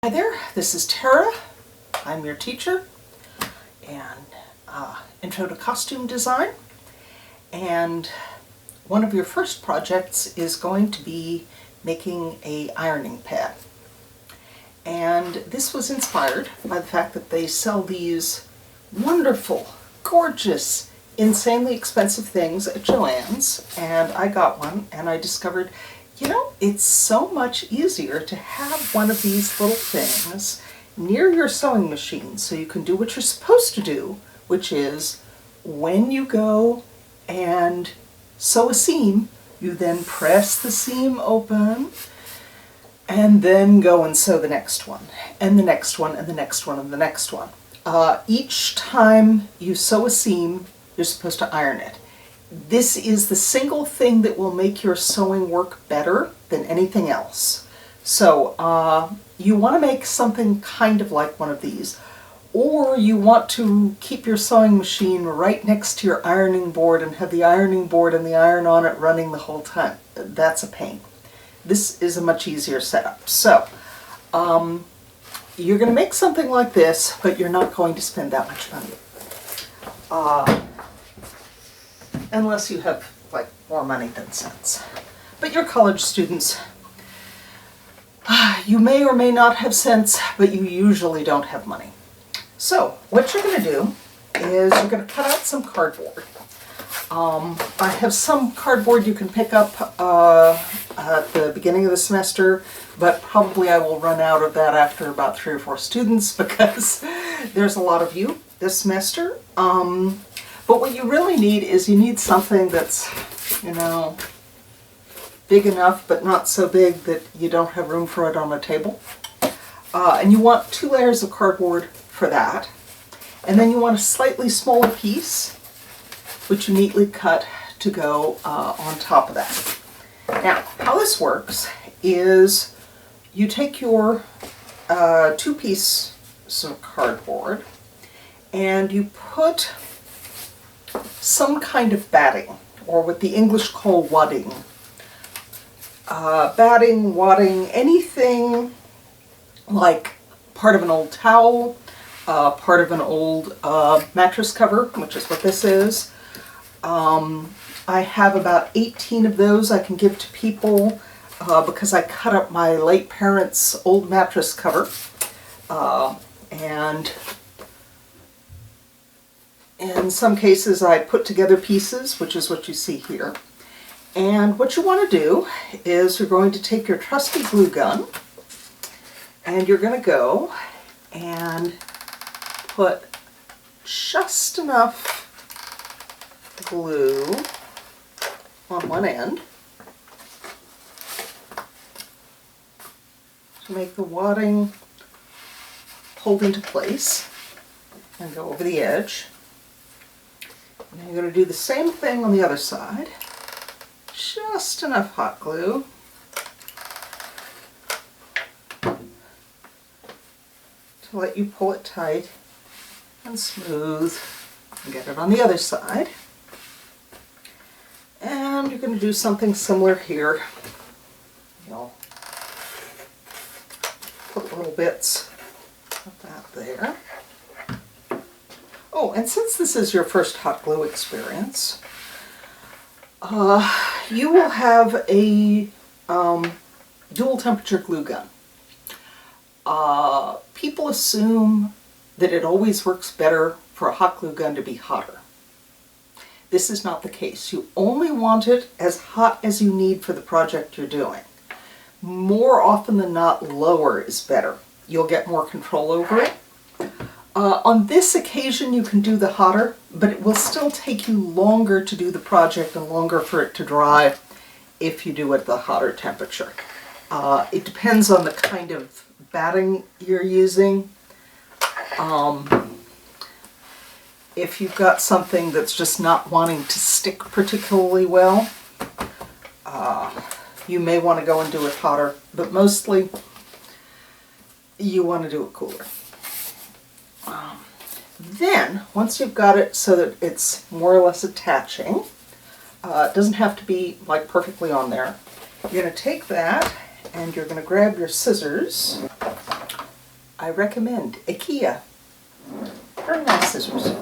Hi there, this is Tara. I'm your teacher and Intro to Costume Design. And one of your first projects is going to be making an ironing pad. And this was inspired by the fact that they sell these wonderful, gorgeous, insanely expensive things at Joann's. And I got one and I discovered, you know, it's so much easier to have one of these little things near your sewing machine so you can do what you're supposed to do, which is when you go and sew a seam, you then press the seam open and then go and sew the next one, and the next one, and the next one, and the next one. Each time you sew a seam, you're supposed to iron it. This is the single thing that will make your sewing work better than anything else. So you want to make something kind of like one of these, or you want to keep your sewing machine right next to your ironing board and have the ironing board and the iron on it running the whole time. That's a pain. This is a much easier setup. So you're going to make something like this, but you're not going to spend that much money. Unless you have like more money than sense. But you're college students. You may or may not have sense, but you usually don't have money. So what you're going to do is you're going to cut out some cardboard. I have some cardboard you can pick up at the beginning of the semester, but probably I will run out of that after about 3 or 4 students because there's a lot of you this semester. But what you really need is you need something that's, you know, big enough but not so big that you don't have room for it on a table. And you want 2 layers of cardboard for that. And then you want a slightly smaller piece, which you neatly cut to go on top of that. Now, how this works is you take your 2 pieces of cardboard and you put some kind of batting, or what the English call wadding. Batting, wadding, anything like part of an old towel, part of an old mattress cover, which is what this is. I have about 18 of those I can give to people because I cut up my late parents' old mattress cover. And in some cases I put together pieces, which is what you see here. And what you want to do is you're going to take your trusty glue gun and you're going to go and put just enough glue on one end to make the wadding hold into place and go over the edge. And you're going to do the same thing on the other side. Just enough hot glue to let you pull it tight and smooth and get it on the other side. And you're going to do something similar here. You'll put little bits of that there. Oh, and since this is your first hot glue experience, you will have a dual temperature glue gun. People assume that it always works better for a hot glue gun to be hotter. This is not the case. You only want it as hot as you need for the project you're doing. More often than not, lower is better. You'll get more control over it. On this occasion you can do the hotter, but it will still take you longer to do the project and longer for it to dry if you do it at the hotter temperature. It depends on the kind of batting you're using. If you've got something that's just not wanting to stick particularly well, you may want to go and do it hotter, but mostly you want to do it cooler. Then, once you've got it so that it's more or less attaching, it doesn't have to be like perfectly on there, you're going to take that and you're going to grab your scissors I recommend IKEA. Very nice scissors.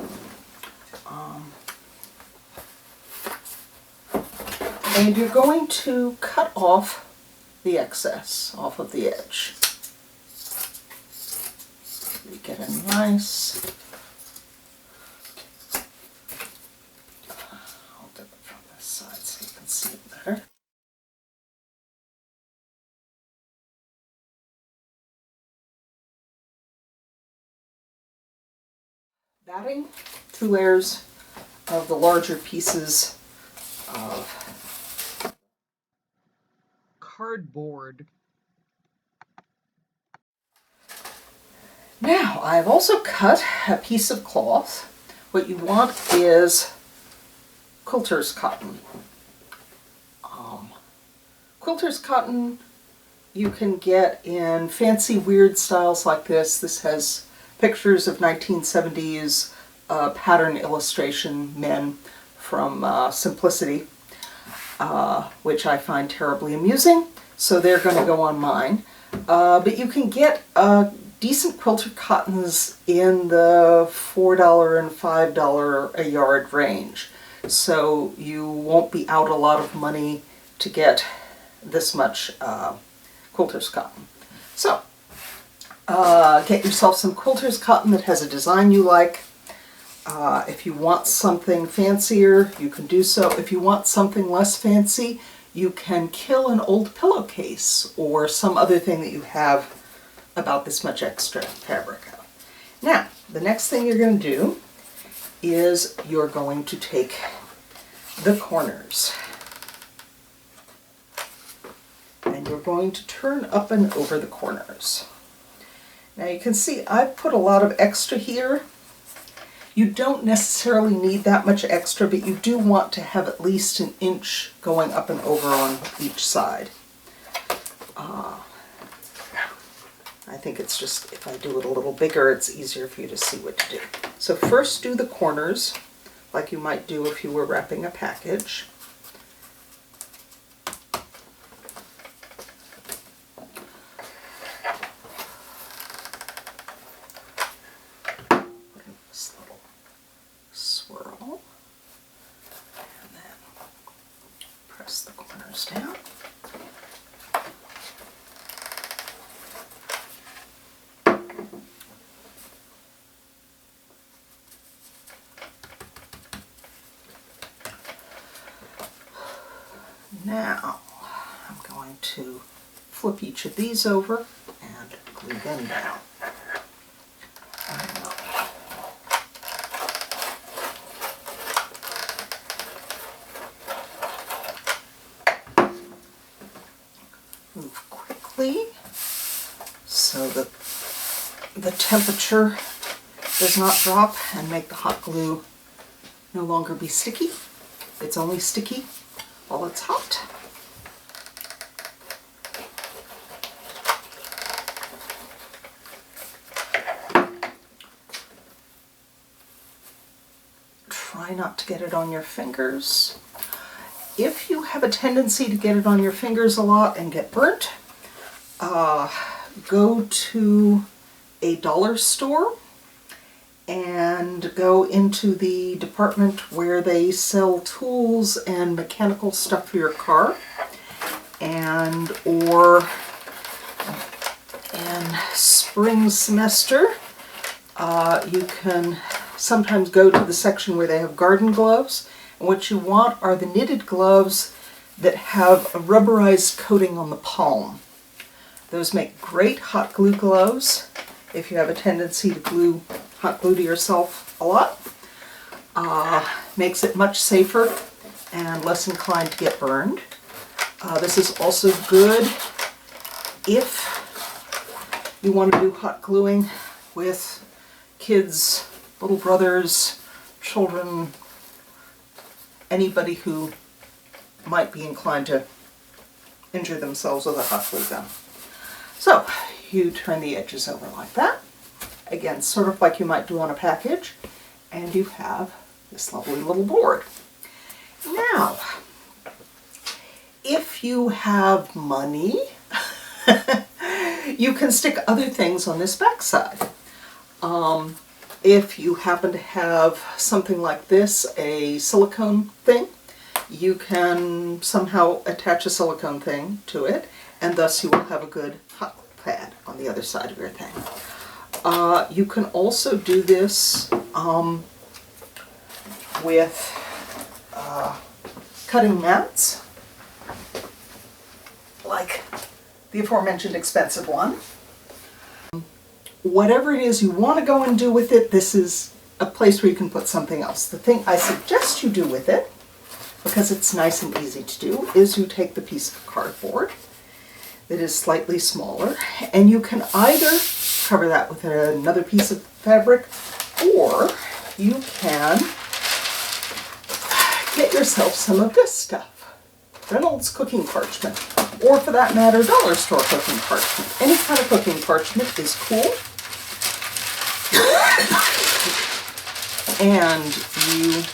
And you're going to cut off the excess off of the edge. You get a nice, I'll dip it from this side so you can see it better. Batting 2 layers of the larger pieces of cardboard. Now, I've also cut a piece of cloth. What you want is quilters cotton. Quilters cotton you can get in fancy weird styles like this. This has pictures of 1970s pattern illustration men from Simplicity, which I find terribly amusing, so they're going to go on mine. But you can get decent quilter cottons in the $4 and $5 a yard range, so you won't be out a lot of money to get this much quilters cotton. So get yourself some quilters cotton that has a design you like. If you want something fancier, you can do so. If you want something less fancy, you can kill an old pillowcase or some other thing that you have about this much extra fabric out. Now, the next thing you're going to do is you're going to take the corners and you're going to turn up and over the corners. Now you can see I've put a lot of extra here. You don't necessarily need that much extra, but you do want to have at least an inch going up and over on each side. I think it's just, if I do it a little bigger, it's easier for you to see what to do. So first do the corners, like you might do if you were wrapping a package. This little swirl, and then press the corners down. Now, I'm going to flip each of these over and glue them down. Move quickly so that the temperature does not drop and make the hot glue no longer be sticky. It's only sticky while it's hot. Try not to get it on your fingers. If you have a tendency to get it on your fingers a lot and get burnt, go to a dollar store and go into the department where they sell tools and mechanical stuff for your car, and or in spring semester you can sometimes go to the section where they have garden gloves, and what you want are the knitted gloves that have a rubberized coating on the palm. Those make great hot glue gloves if you have a tendency to glue hot glue to yourself a lot. Makes it much safer and less inclined to get burned. This is also good if you want to do hot gluing with kids, little brothers, children, anybody who might be inclined to injure themselves with a hot glue gun. So you turn the edges over like that. Again, sort of like you might do on a package, and you have this lovely little board. Now, if you have money, You can stick other things on this back side. If you happen to have something like this, a silicone thing, you can somehow attach a silicone thing to it, and thus you will have a good hot glue pad on the other side of your thing. You can also do this with cutting mats, like the aforementioned expensive one. Whatever it is you want to go and do with it, this is a place where you can put something else. The thing I suggest you do with it, because it's nice and easy to do, is you take the piece of cardboard that is slightly smaller, and you can either cover that with another piece of fabric, or you can get yourself some of this stuff. Reynolds cooking parchment, or for that matter, dollar store cooking parchment. Any kind of cooking parchment is cool. And you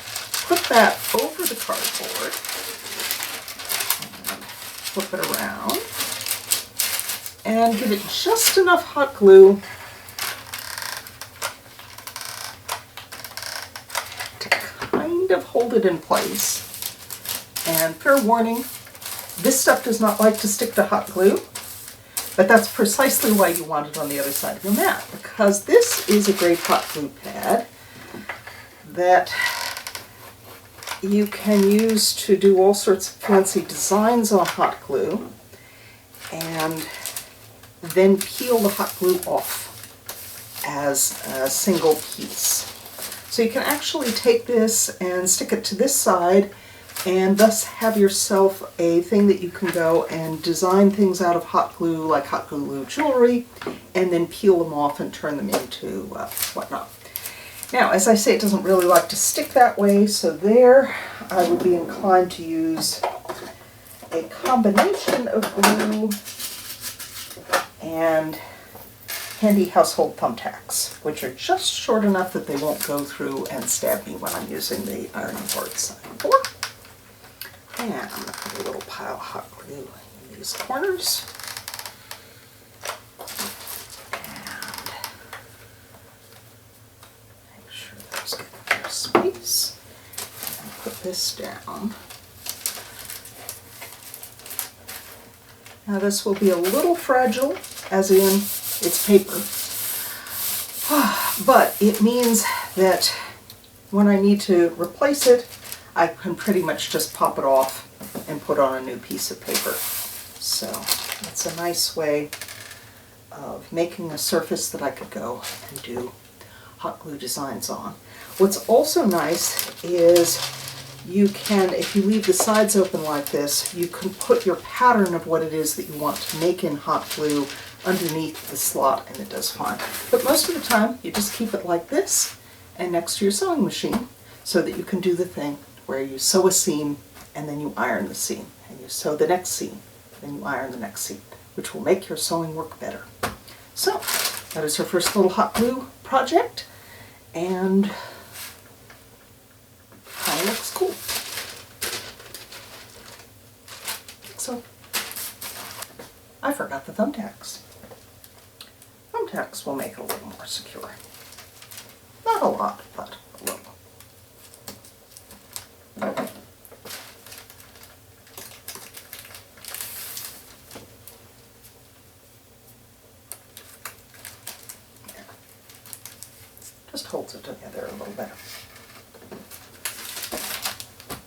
put that over the cardboard, and flip it around, and give it just enough hot glue to kind of hold it in place. And fair warning, this stuff does not like to stick to hot glue, but that's precisely why you want it on the other side of your mat, because this is a great hot glue pad that you can use to do all sorts of fancy designs on hot glue, and then peel the hot glue off as a single piece. So you can actually take this and stick it to this side, and thus have yourself a thing that you can go and design things out of hot glue, like hot glue jewelry, and then peel them off and turn them into whatnot. Now, as I say, it doesn't really like to stick that way, so there I would be inclined to use a combination of glue and handy household thumbtacks, which are just short enough that they won't go through and stab me when I'm using the ironing board side board. And I'm going to put a little pile of hot glue in these corners. And make sure there's enough space. And put this down. Now this will be a little fragile, as in it's paper. But it means that when I need to replace it, I can pretty much just pop it off and put on a new piece of paper. So it's a nice way of making a surface that I could go and do hot glue designs on. What's also nice is you can, if you leave the sides open like this, you can put your pattern of what it is that you want to make in hot glue underneath the slot, and it does fine. But most of the time, you just keep it like this and next to your sewing machine, so that you can do the thing where you sew a seam and then you iron the seam, and you sew the next seam, then you iron the next seam, which will make your sewing work better. So that is our first little hot glue project, and kind of looks cool. So I forgot the thumbtacks. Thumbtacks will make it a little more secure. Not a lot, but a little. Just holds it together a little better.